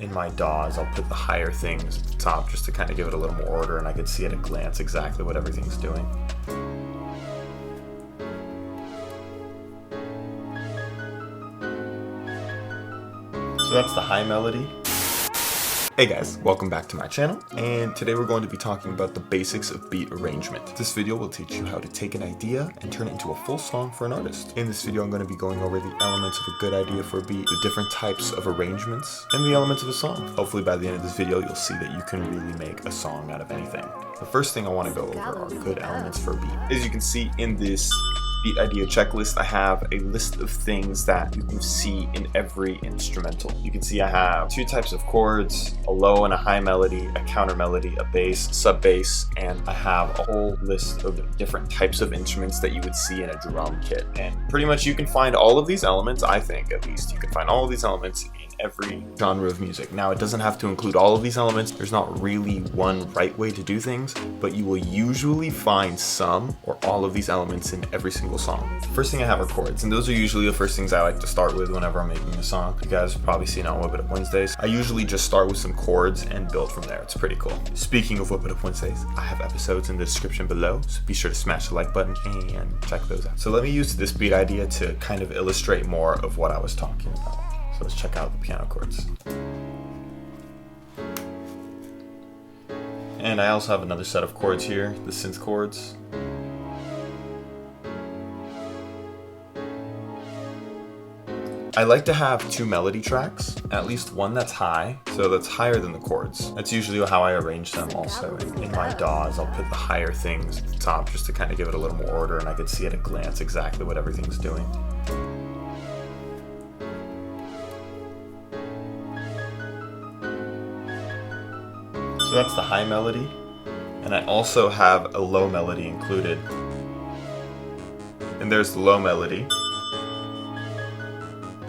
In my DAWs, I'll put the higher things at the top just to kind of give it a little more order, and I can see at a glance exactly what everything's doing. So that's the high melody. Hey guys, welcome back to my channel, and today we're going to be talking about the basics of beat arrangement. This video will teach you how to take an idea and turn it into a full song for an artist. In this video, I'm going to be going over the elements of a good idea for a beat, the different types of arrangements, and the elements of a song. Hopefully by the end of this video, you'll see that you can really make a song out of anything. The first thing I want to go over are good elements for a beat. As you can see in this beat idea checklist, I have a list of things that you can see in every instrumental. You can see I have two types of chords, a low and a high melody, a counter melody, a bass, sub bass, and I have a whole list of different types of instruments that you would see in a drum kit. And pretty much you can find all of these elements, I think at least, you can find all of these elements in every genre of music. Now, it doesn't have to include all of these elements. There's not really one right way to do things, but you will usually find some or all of these elements in every single song. First thing I have are chords, and those are usually the first things I like to start with whenever I'm making a song. You guys have probably seen it on Whip It Up Wednesdays. I usually just start with some chords and build from there. It's pretty cool. Speaking of Whip It Up Wednesdays, I have episodes in the description below, so be sure to smash the like button and check those out. So let me use this beat idea to kind of illustrate more of what I was talking about. So let's check out the piano chords. And I also have another set of chords here, the synth chords. I like to have two melody tracks, at least one that's high, so that's higher than the chords. That's usually how I arrange them also. In my DAWs, I'll put the higher things at the top just to kind of give it a little more order, and I can see at a glance exactly what everything's doing. So that's the high melody, and I also have a low melody included. And there's the low melody.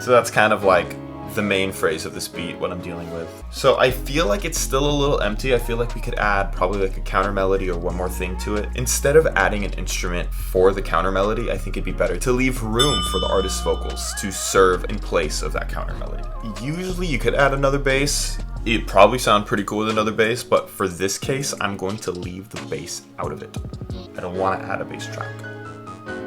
So that's kind of like the main phrase of this beat, what I'm dealing with. So I feel like it's still a little empty. I feel like we could add probably like a counter melody or one more thing to it. Instead of adding an instrument for the counter melody, I think it'd be better to leave room for the artist's vocals to serve in place of that counter melody. Usually you could add another bass. It'd probably sound pretty cool with another bass, but for this case, I'm going to leave the bass out of it. I don't want to add a bass track.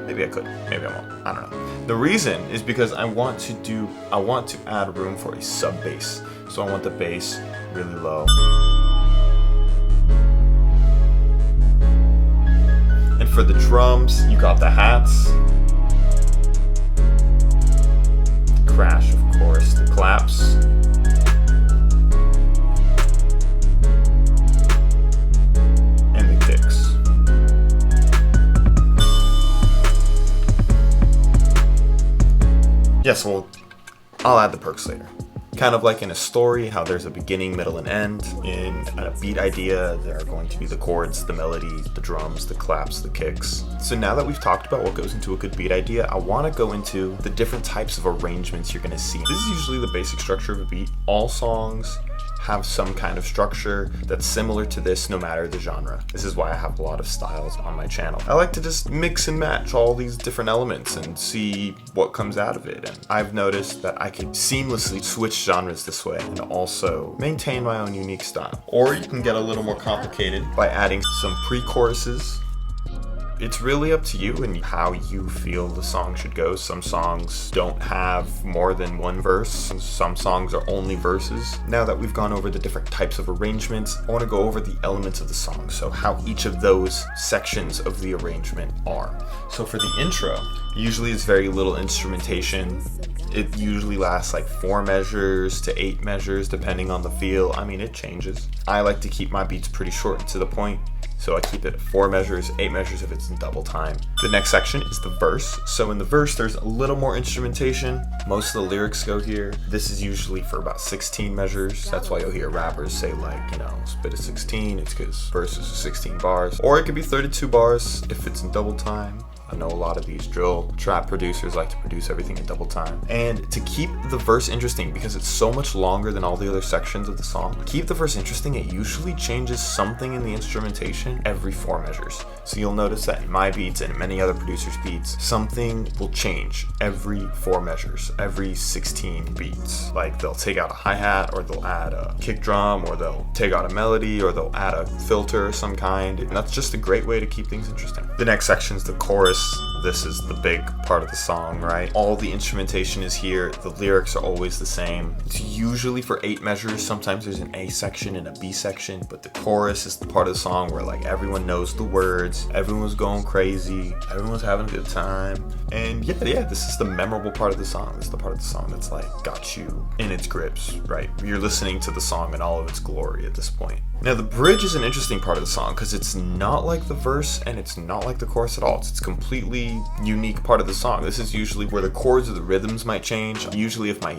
Maybe I could, maybe I won't, I don't know. The reason is because I want to add room for a sub bass. So I want the bass really low. And for the drums, you got the hats. The crash, of course, the claps. Yes, well, I'll add the perks later. Kind of like in a story, how there's a beginning, middle, and end. In a beat idea, there are going to be the chords, the melody, the drums, the claps, the kicks. So now that we've talked about what goes into a good beat idea, I want to go into the different types of arrangements you're going to see. This is usually the basic structure of a beat. All songs have some kind of structure that's similar to this no matter the genre. This is why I have a lot of styles on my channel. I like to just mix and match all these different elements and see what comes out of it. And I've noticed that I can seamlessly switch genres this way and also maintain my own unique style. Or you can get a little more complicated by adding some pre-choruses. It's really up to you and how you feel the song should go. Some songs don't have more than one verse. Some songs are only verses. Now that we've gone over the different types of arrangements, I want to go over the elements of the song, so how each of those sections of the arrangement are. So for the intro, usually it's very little instrumentation. It usually lasts like 4 measures to 8 measures depending on the feel. I mean, it changes. I like to keep my beats pretty short and to the point. So I keep it 4 measures, 8 measures if it's in double time. The next section is the verse. So in the verse, there's a little more instrumentation. Most of the lyrics go here. This is usually for about 16 measures. That's why you'll hear rappers say like, spit a 16. It's because verses are 16 bars. Or it could be 32 bars if it's in double time. I know a lot of these drill trap producers like to produce everything in double time. And to keep the verse interesting, because it's so much longer than all the other sections of the song, keep the verse interesting, it usually changes something in the instrumentation every 4 measures. So you'll notice that in my beats and many other producers' beats, something will change every 4 measures, every 16 beats. Like they'll take out a hi-hat, or they'll add a kick drum, or they'll take out a melody, or they'll add a filter of some kind. And that's just a great way to keep things interesting. The next section is the chorus. This is the big part of the song, right? All the instrumentation is here. The lyrics are always the same. It's usually for 8 measures. Sometimes there's an A section and a B section, but the chorus is the part of the song where like everyone knows the words, everyone's going crazy, everyone's having a good time. And yeah, this is the memorable part of the song. This is the part of the song that's like got you in its grips, right? You're listening to the song in all of its glory at this point. Now the bridge is an interesting part of the song because it's not like the verse and it's not like the chorus at all. It's a completely unique part of the song. This is usually where the chords or the rhythms might change. Usually if my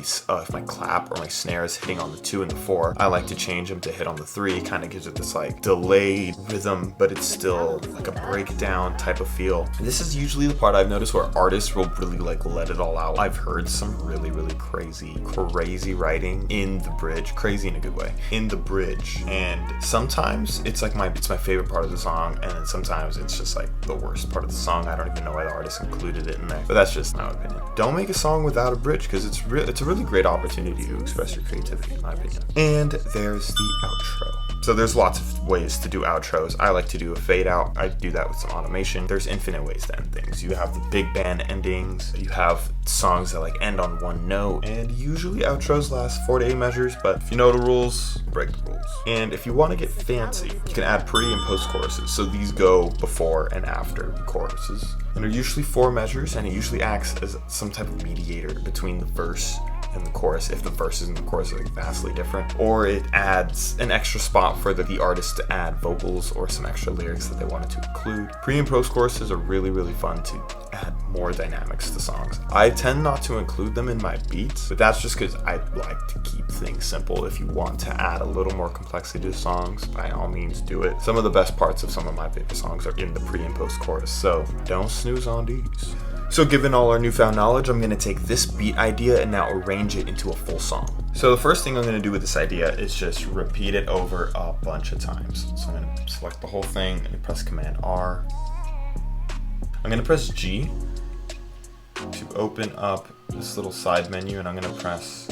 clap or my snare is hitting on the 2 and the 4, I like to change them to hit on the 3. It kind of gives it this like delayed rhythm, but it's still like a breakdown type of feel. And this is usually the part I've noticed where artists will really like let it all out. I've heard some really crazy writing in the bridge, crazy in a good way, in the bridge. And sometimes it's like my favorite part of the song, and then sometimes it's just like the worst part of the song. I don't even know why the artist included it in there, but that's just my opinion. Don't make a song without a bridge because it's a really great opportunity to express your creativity, in my opinion. And there's the outro. So there's lots of ways to do outros. I like to do a fade out. I do that with some automation. There's infinite ways to end things. You have the big band endings. You have songs that like end on one note. And usually outros last 4 to 8 measures, but if you know the rules, break the rules. And if you want to get fancy, you can add pre and post choruses. So these go before and after the choruses. And they're usually 4 measures, and it usually acts as some type of mediator between the verse and the chorus, if the verses and the chorus are like vastly different, or it adds an extra spot for the artist to add vocals or some extra lyrics that they wanted to include. Pre and post choruses are really fun to add more dynamics to songs. I tend not to include them in my beats, but that's just because I like to keep things simple. If you want to add a little more complexity to songs, by all means do it. Some of the best parts of some of my favorite songs are in the pre and post chorus, so don't snooze on these. So given all our newfound knowledge, I'm going to take this beat idea and now arrange it into a full song. So the first thing I'm going to do with this idea is just repeat it over a bunch of times. So I'm going to select the whole thing and press Command R. I'm going to press G to open up this little side menu, and I'm going to press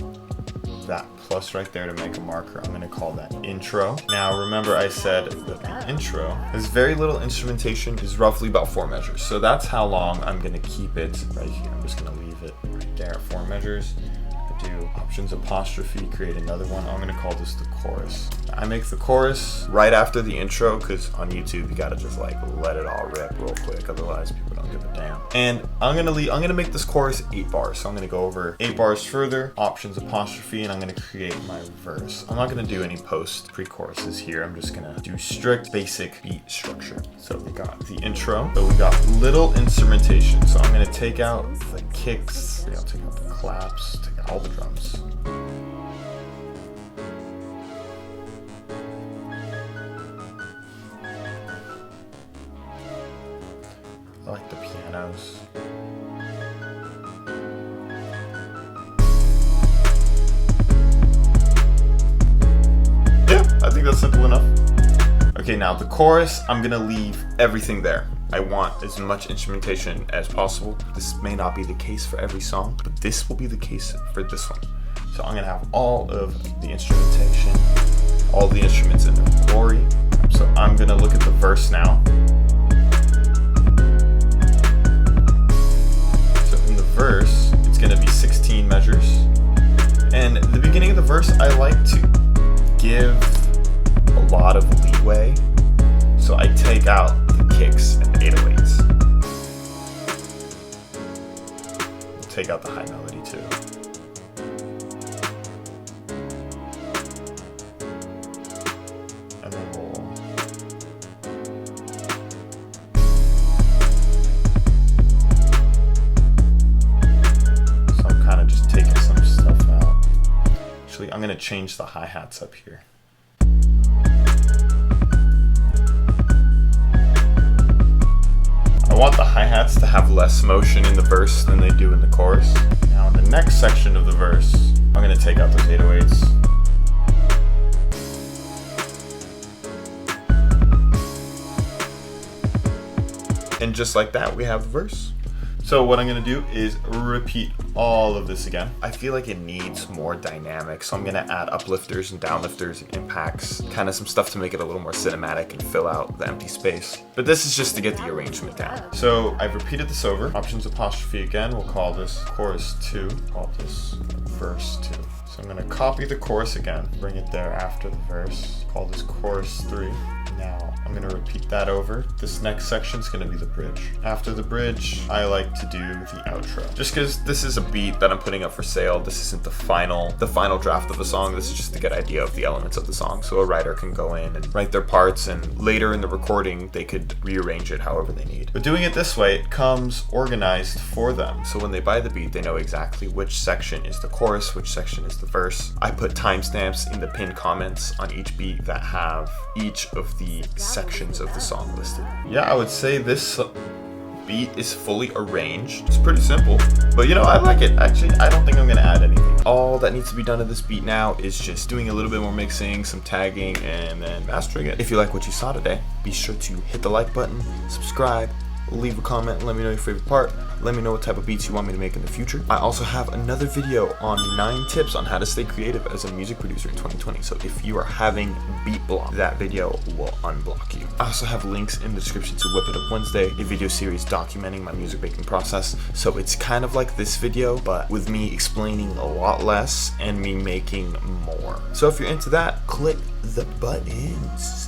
that plus right there to make a marker. I'm going to call that intro. Now remember I said that the intro has very little instrumentation, is roughly about 4 measures. So that's how long I'm going to keep it right here. I'm just going to leave it right there at 4 measures. I do options apostrophe, create another one. I'm going to call this the chorus. I make the chorus right after the intro because on YouTube you gotta just like let it all rip real quick, otherwise people don't give a damn. And I'm gonna make this chorus 8 bars. So I'm gonna go over 8 bars further, options apostrophe, and I'm gonna create my verse. I'm not gonna do any post pre-choruses here. I'm just gonna do strict basic beat structure. So we got the intro. So we got little instrumentation. So I'm gonna take out the kicks. I'll take out the claps, take out all the drums. I like the pianos. Yeah, I think that's simple enough. Okay, now the chorus, I'm gonna leave everything there. I want as much instrumentation as possible. This may not be the case for every song, but this will be the case for this one. So I'm gonna have all of the instrumentation, all the instruments in their glory. So I'm gonna look at the verse now. Verse, it's going to be 16 measures, and at the beginning of the verse I like to give a lot of leeway, so I take out the kicks and the 808s. I'll take out the high melody too. And then I'm going to change the hi-hats up here. I want the hi-hats to have less motion in the verse than they do in the chorus. Now in the next section of the verse, I'm going to take out those 808s. And just like that, we have the verse. So what I'm gonna do is repeat all of this again. I feel like it needs more dynamic, so I'm gonna add uplifters and downlifters and impacts, kind of some stuff to make it a little more cinematic and fill out the empty space. But this is just to get the arrangement down. So I've repeated this over. Options apostrophe again, we'll call this chorus 2, call this verse 2. So I'm gonna copy the chorus again, bring it there after the verse, call this chorus 3. Now I'm gonna repeat that over. This next section is gonna be the bridge. After the bridge, I like to do the outro. Just because this is a beat that I'm putting up for sale. This isn't the final draft of a song. This is just to get an idea of the elements of the song. So a writer can go in and write their parts, and later in the recording, they could rearrange it however they need. But doing it this way, it comes organized for them. So when they buy the beat, they know exactly which section is the chorus, which section is the verse. I put timestamps in the pinned comments on each beat that have each of the sections of the song listed. Yeah, I would say this beat is fully arranged. It's pretty simple, but you know, I like it. Actually, I don't think I'm gonna add anything. All that needs to be done to this beat now is just doing a little bit more mixing, some tagging, and then mastering it. If you like what you saw today, be sure to hit the like button, subscribe, leave a comment, and let me know your favorite part. Let me know what type of beats you want me to make in the future. I also have another video on 9 tips on how to stay creative as a music producer in 2020. So if you are having beat block, that video will unblock you. I also have links in the description to Whip It Up Wednesday, a video series documenting my music making process. So it's kind of like this video, but with me explaining a lot less and me making more. So if you're into that, click the buttons.